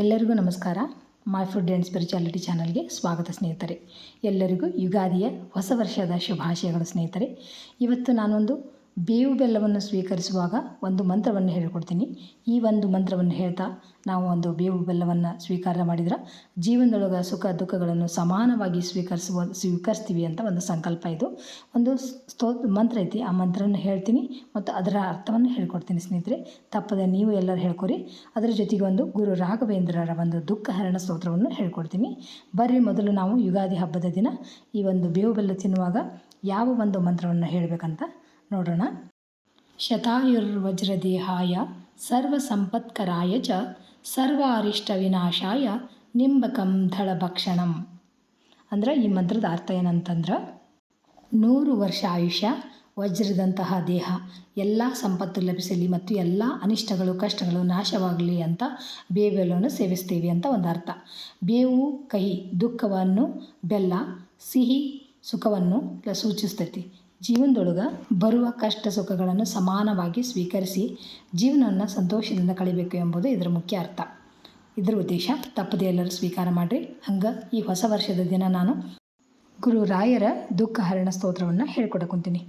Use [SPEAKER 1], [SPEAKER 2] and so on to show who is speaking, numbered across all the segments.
[SPEAKER 1] ಎಲ್ಲರಿಗೂ ನಮಸ್ಕಾರ. My food and spirituality ಚಾನಲ್ಗೆ ಸ್ವಾಗತ ಸ್ನೇಹಿತರೆ. ಎಲ್ಲರಿಗೂ ಯುಗಾದಿಯ ಹೊಸ ವರ್ಷದ ಶುಭಾಶಯಗಳು ಸ್ನೇಹಿತರೆ. ಇವತ್ತು ನಾನೊಂದು ಬೇವು ಬೆಲ್ಲವನ್ನು ಸ್ವೀಕರಿಸುವಾಗ ಒಂದು ಮಂತ್ರವನ್ನು ಹೇಳಿಕೊಡ್ತೀನಿ. ಈ ಒಂದು ಮಂತ್ರವನ್ನು ಹೇಳ್ತಾ ನಾವು ಒಂದು ಬೇವು ಬೆಲ್ಲವನ್ನು ಸ್ವೀಕಾರ ಮಾಡಿದ್ರೆ ಜೀವನದೊಳಗೆ ಸುಖ ದುಃಖಗಳನ್ನು ಸಮಾನವಾಗಿ ಸ್ವೀಕರಿಸ್ತೀವಿ ಅಂತ ಒಂದು ಸಂಕಲ್ಪ. ಇದು ಒಂದು ಮಂತ್ರ ಐತಿ. ಆ ಮಂತ್ರವನ್ನು ಹೇಳ್ತೀನಿ ಮತ್ತು ಅದರ ಅರ್ಥವನ್ನು ಹೇಳ್ಕೊಡ್ತೀನಿ ಸ್ನೇಹಿತರೆ. ತಪ್ಪದೆ ನೀವು ಎಲ್ಲರೂ ಹೇಳ್ಕೊರಿ. ಅದರ ಜೊತೆಗೆ ಒಂದು ಗುರು ರಾಘವೇಂದ್ರರ ಒಂದು ದುಃಖ ಹರಣ ಸ್ತೋತ್ರವನ್ನು ಹೇಳ್ಕೊಡ್ತೀನಿ. ಬರ್ರಿ, ಮೊದಲು ನಾವು ಯುಗಾದಿ ಹಬ್ಬದ ದಿನ ಈ ಒಂದು ಬೇವು ಬೆಲ್ಲ ತಿನ್ನುವಾಗ ಯಾವ ಒಂದು ಮಂತ್ರವನ್ನು ಹೇಳಬೇಕಂತ ನೋಡೋಣ. ಶತಾಯುರ್ವಜ್ರದೇಹಾಯ ಸರ್ವ ಸಂಪತ್ಕರಾಯ ಚ ಸರ್ವ ಅರಿಷ್ಟ ವಿನಾಶಾಯ ನಿಂಬಕಂ ದಳಭಕ್ಷಣಂ. ಅಂದ್ರೆ ಈ ಮಂತ್ರದ ಅರ್ಥ ಏನಂತಂದ್ರೆ 100 ವರ್ಷ ಆಯುಷ್ಯ, ವಜ್ರದಂತಹ ದೇಹ, ಎಲ್ಲ ಸಂಪತ್ತು ಲಭಿಸಲಿ ಮತ್ತು ಎಲ್ಲ ಅನಿಷ್ಟಗಳು ಕಷ್ಟಗಳು ನಾಶವಾಗಲಿ ಅಂತ ಬೇವು ಬೆಲ್ಲವನ್ನು ಸೇವಿಸ್ತೀವಿ ಅಂತ ಒಂದು ಅರ್ಥ. ಬೇವು ಕಹಿ ದುಃಖವನ್ನು, ಬೆಲ್ಲ ಸಿಹಿ ಸುಖವನ್ನು ಸೂಚಿಸ್ತೈತಿ. ಜೀವನದೊಳಗೆ ಬರುವ ಕಷ್ಟ ಸುಖಗಳನ್ನು ಸಮಾನವಾಗಿ ಸ್ವೀಕರಿಸಿ ಜೀವನವನ್ನು ಸಂತೋಷದಿಂದ ಕಳಿಬೇಕು ಎಂಬುದು ಇದರ ಮುಖ್ಯ ಅರ್ಥ. ಇದರ ಉದ್ದೇಶ ತಪ್ಪದೆ ಎಲ್ಲರೂ ಸ್ವೀಕಾರ ಮಾಡಿರಿ. ಹಂಗೆ ಈ ಹೊಸ ವರ್ಷದ ದಿನ ನಾನು ಗುರು ರಾಯರ ದುಃಖ ಹರಣ ಸ್ತೋತ್ರವನ್ನು ಹೇಳ್ಕೊಡಕೊಂತೀನಿ.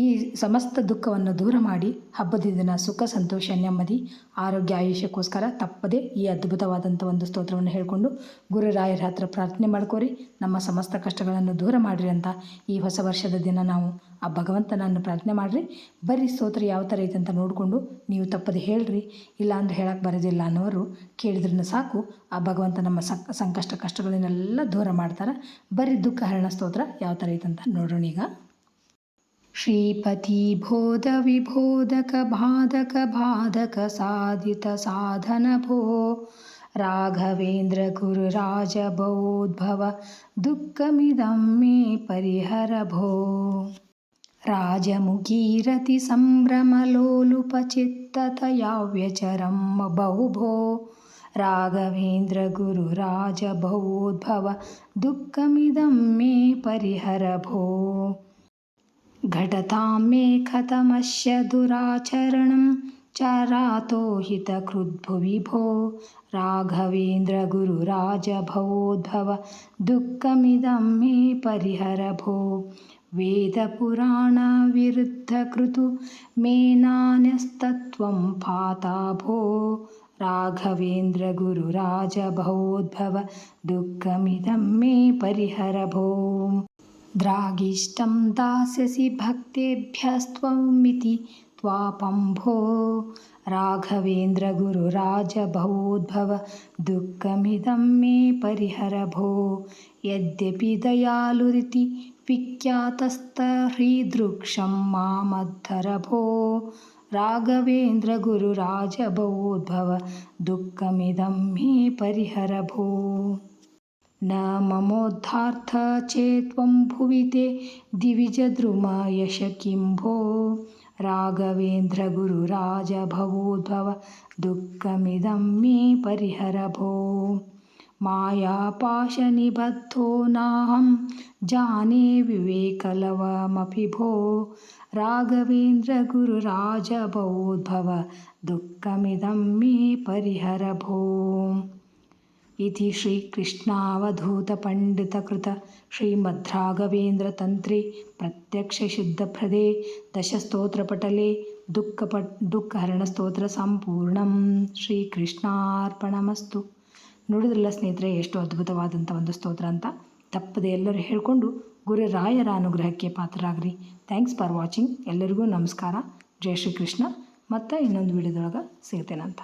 [SPEAKER 1] ಈ ಸಮಸ್ತ ದುಃಖವನ್ನು ದೂರ ಮಾಡಿ ಹಬ್ಬದ ದಿನ ಸುಖ ಸಂತೋಷ ನೆಮ್ಮದಿ ಆರೋಗ್ಯ ಆಯುಷ್ಯಕ್ಕೋಸ್ಕರ ತಪ್ಪದೆ ಈ ಅದ್ಭುತವಾದಂಥ ಒಂದು ಸ್ತೋತ್ರವನ್ನು ಹೇಳಿಕೊಂಡು ಗುರು ರಾಯರ ಹತ್ರ ಪ್ರಾರ್ಥನೆ ಮಾಡ್ಕೋರಿ. ನಮ್ಮ ಸಮಸ್ತ ಕಷ್ಟಗಳನ್ನು ದೂರ ಮಾಡಿರಿ ಅಂತ ಈ ಹೊಸ ವರ್ಷದ ದಿನ ನಾವು ಆ ಭಗವಂತನನ್ನು ಪ್ರಾರ್ಥನೆ ಮಾಡಿರಿ. ಬರ್ರಿ, ಸ್ತೋತ್ರ ಯಾವ ಥರ ಐತೆ ಅಂತ ನೋಡಿಕೊಂಡು ನೀವು ತಪ್ಪದೆ ಹೇಳ್ರಿ. ಇಲ್ಲಾಂದ್ರೆ ಹೇಳಕ್ಕೆ ಬರೋದಿಲ್ಲ ಅನ್ನೋರು ಕೇಳಿದ್ರೂ ಸಾಕು, ಆ ಭಗವಂತ ನಮ್ಮ ಸಂಕಷ್ಟ ಕಷ್ಟಗಳನ್ನೆಲ್ಲ ದೂರ ಮಾಡ್ತಾರೆ. ಬರ್ರಿ, ದುಃಖ ಹರಣ ಸ್ತೋತ್ರ ಯಾವ ಥರ ಐತಂತ ನೋಡೋಣ ಈಗ. ಶ್ರೀಪತಿ ಬೋಧ ವಿಬೋಧಕ ಬಾಧಕ ಬಾಧಕ ಸಾಧಿತ ಸಾಧನ ಭೋ ರಾಘವೇಂದ್ರ ಗುರು ರಾಜ ಭವೋದ್ಭವ ದುಃಖಮಿದಂ ಮೇ ಪರಿಹರ ಭೋ ರಾಜಮುಖೀರತಿ ಸಂಭ್ರಮಲೋಲುಪಚಿತ್ತತಯಾ ವ್ಯಚರಂ ಬಹುಭೋ ರಾಘವೇಂದ್ರ ಗುರು ರಾಜ ಭವೋದ್ಭವ ದುಃಖಮಿದಂ ಮೇ ಪರಿಹರ ಭೋ ಘಟತಾಂ ಮೇ ಕಥಮಶ್ಯ ದುರಾಚರಣಂ ಚರಾತೋ ಹಿತಕೃದ್ಭುವಿ ಭೋ ರಾಘವೇಂದ್ರ ಗುರು ರಾಜ ಭವೋದ್ಭವ ದುಃಖಮಿದಂ ಮೇ ಪರಿಹರ ಭೋ ವೇದ ಪುರಾಣ ವಿರುದ್ಧ ಕೃತು ಮೇನಾನ್ಯಸ್ತತ್ವಂ ಪಾತಾ ಭೋ ರಾಘವೇಂದ್ರ ಗುರು ರಾಜ ಭವೋದ್ಭವ ದುಃಖಮಿದಂ ಮೇ ಪರಿಹರ ಭೋ ದ್ರಾಗಿಷ್ಟಂ ದಾಸ್ಯಸಿ ಭಕ್ತೇಭ್ಯಸ್ತ್ವಮಿತಿ ತ್ವಾಪಂ ಭೋ ರಾಘವೇಂದ್ರ ಗುರು ರಾಜ ಭವೋದ್ಭವ ದುಃಖಮಿದಂ ಮೇ ಪರಿಹರ ಭೋ ಯದ್ಯಪಿ ದಯಾಲುರಿತಿ ವಿಖ್ಯಾತಸ್ತಹೃದೃಕ್ಷಂ ಮಾಮದ್ಧರ ಭೋ ರಾಘವೇಂದ್ರ ಗುರು ರಾಜ ಭವೋದ್ಭವ ದುಃಖಮಿದಂ ಮೇ ಪರಿಹರ ಭೋ ನ ಮಮೋದ್ಧಾರ್ಥ ಚೇತ್ವಂ ಭುವಿ ತೇ ದಿವಿಜದ್ರುಮ ಯಶ ಕಿಂ ಭೋ ರಾಘವೇಂದ್ರ ಗುರು ರಾಜ ಭವೋದ್ಭವ ದುಃಖಮಿದಂ ಮೇ ಪರಿಹರ ಭೋ ಮಾಯಾಪಾಶನಿಬದ್ಧೋ ನಾಹಂ ಜಾನೇ ವಿವೇಕಲವಮಪಿ ಭೋ ರಾಘವೇಂದ್ರ ಗುರು ರಾಜ ಭವೋದ್ಭವ ದುಃಖಮಿದಂ ಮೇ ಪರಿಹರ ಭೋ ಇತಿ ಶ್ರೀಕೃಷ್ಣಾವಧೂತಪಂಡಿತಕೃತ ಶ್ರೀಮದ್ರಾಘವೇಂದ್ರ ತಂತ್ರೇ ಪ್ರತ್ಯಕ್ಷ ಶುದ್ಧಪ್ರದೇ ದಶಸ್ತೋತ್ರಪಟಲೇ ದುಃಖ ಹರಣ ಸ್ತೋತ್ರ ಸಂಪೂರ್ಣಂ. ಶ್ರೀಕೃಷ್ಣಾರ್ಪಣಮಸ್ತು. ನೋಡಿದ್ರಲ್ಲ ಸ್ನೇಹಿತರೆ, ಎಷ್ಟು ಅದ್ಭುತವಾದಂಥ ಒಂದು ಸ್ತೋತ್ರ ಅಂತ. ತಪ್ಪದೆ ಎಲ್ಲರೂ ಹೇಳಿಕೊಂಡು ಗುರು ರಾಯರ ಅನುಗ್ರಹಕ್ಕೆ ಪಾತ್ರರಾಗ್ರಿ. Thanks for watching. ಎಲ್ಲರಿಗೂ ನಮಸ್ಕಾರ. ಜೈ ಶ್ರೀಕೃಷ್ಣ. ಮತ್ತು ಇನ್ನೊಂದು ವಿಡಿಯೋದೊಳಗೆ ಸಿಗ್ತೇನಂತ.